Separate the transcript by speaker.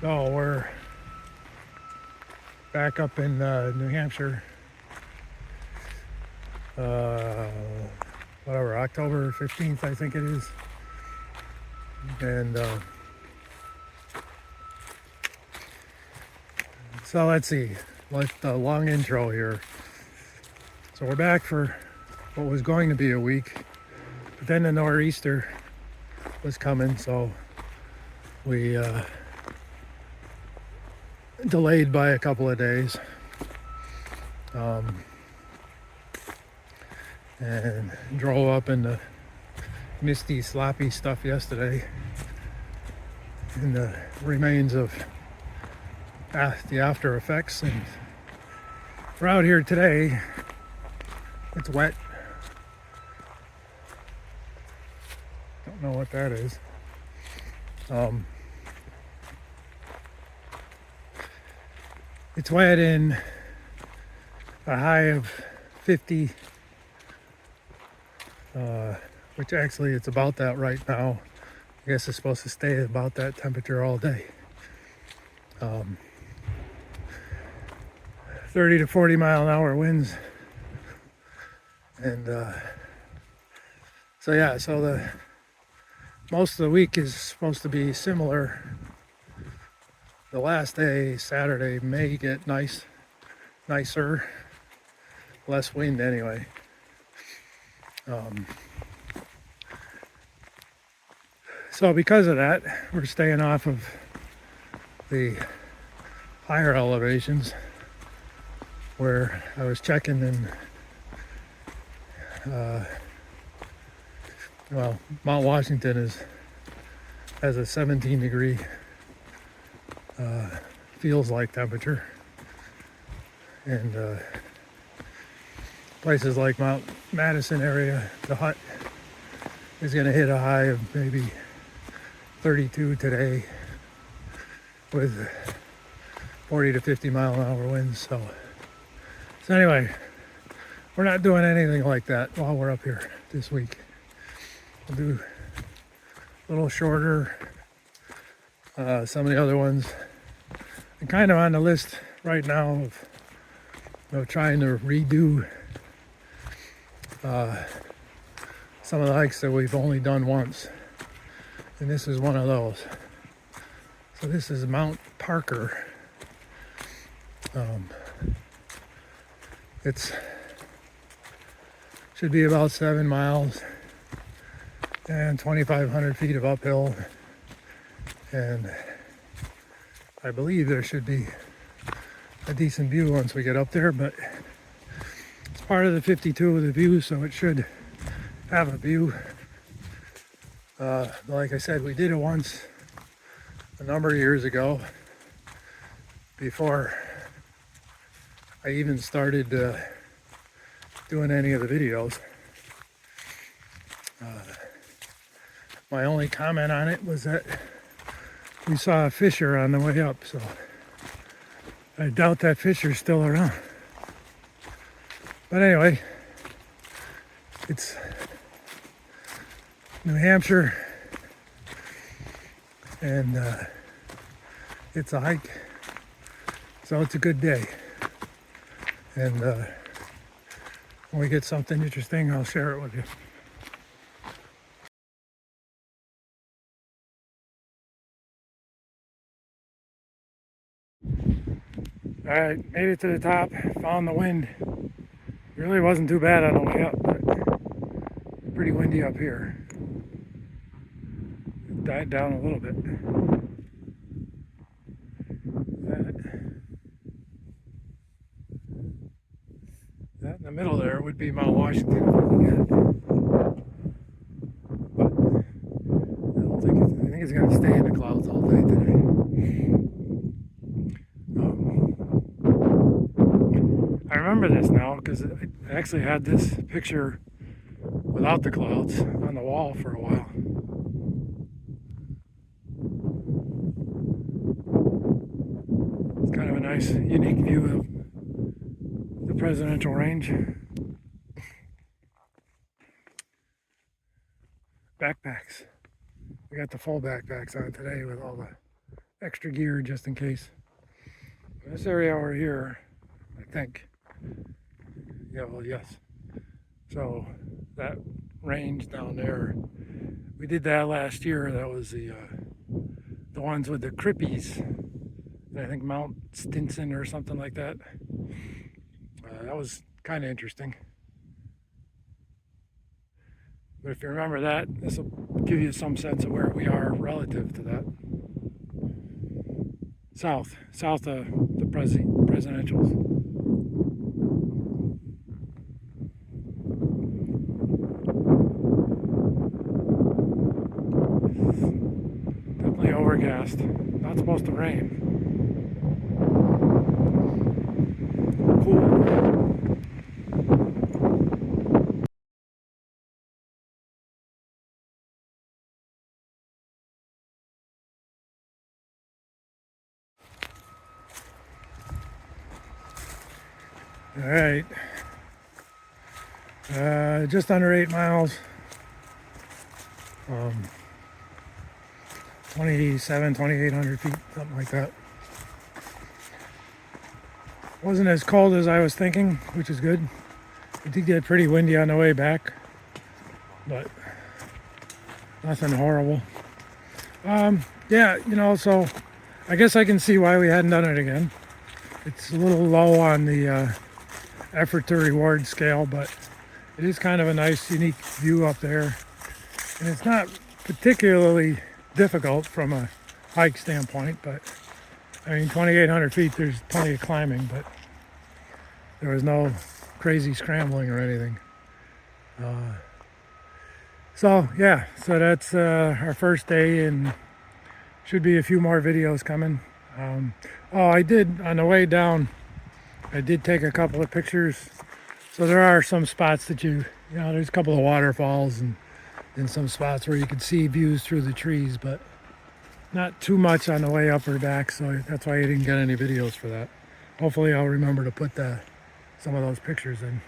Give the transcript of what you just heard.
Speaker 1: So we're back up in New Hampshire, whatever, October 15th, I think it is. And so let's see, like the long intro here. So we're back for what was going to be a week, but then the nor'easter was coming, so we delayed by a couple of days, and drove up in the misty, sloppy stuff yesterday in the remains of the after effects. And we're out here today. It's wet. Don't know what that is. It's wet in a high of 50, which actually it's about that right now. I guess it's supposed to stay at about that temperature all day. 30 to 40 mile an hour winds. And so the most of the week is supposed to be similar. The last day, Saturday, may get nicer, less wind anyway. So because of that, we're staying off of the higher elevations where I was checking, and Mount Washington has a 17 degree feels like temperature, and places like Mount Madison area, the hut is going to hit a high of maybe 32 today with 40 to 50 mile an hour winds. So anyway, we're not doing anything like that while we're up here this week. We'll do a little shorter. Some of the other ones I'm kind of on the list right now of trying to redo some of the hikes that we've only done once, and this is one of those. So this is Mount Parker. It's should be about 7 miles and 2,500 feet of uphill, and I believe there should be a decent view once we get up there, but it's part of the 52 of the view, so it should have a view. Like I said, we did it once a number of years ago, before I even started doing any of the videos. My only comment on it was that we saw a fissure on the way up, so I doubt that fissure's still around. But anyway, it's New Hampshire, and it's a hike, so it's a good day. And when we get something interesting, I'll share it with you. All right, made it to the top, found the wind. It really wasn't too bad on the way up, but pretty windy up here. It died down a little bit. That in the middle there would be Mount Washington if we look at it. But I think it's going to stay in the clouds all day today. I remember this now because I actually had this picture without the clouds on the wall for a while. It's kind of a nice, unique view of the presidential range. Backpacks. We got the full backpacks on today with all the extra gear just in case. This area over here, I think. Yeah, well, yes. So that range down there, we did that last year. That was the ones with the Crippies. I think Mount Stinson or something like that. That was kind of interesting. But if you remember that, this will give you some sense of where we are relative to that. South of the presidentials. Definitely overcast. Not supposed to rain. Cool. All right. Just under 8 miles. 2,800 feet, something like that. Wasn't as cold as I was thinking, which is good. It did get pretty windy on the way back, but nothing horrible. Yeah, you know, so I guess I can see why we hadn't done it again. It's a little low on the effort to reward scale, but it is kind of a nice, unique view up there. And it's not particularly difficult from a hike standpoint, but I mean, 2,800 feet, there's plenty of climbing, but there was no crazy scrambling or anything. So yeah, so that's our first day, and should be a few more videos coming. Oh, I did, on the way down, I did take a couple of pictures. So there are some spots that you know, there's a couple of waterfalls and some spots where you can see views through the trees, but not too much on the way up or back, so that's why I didn't get any videos for that. Hopefully I'll remember to put some of those pictures in.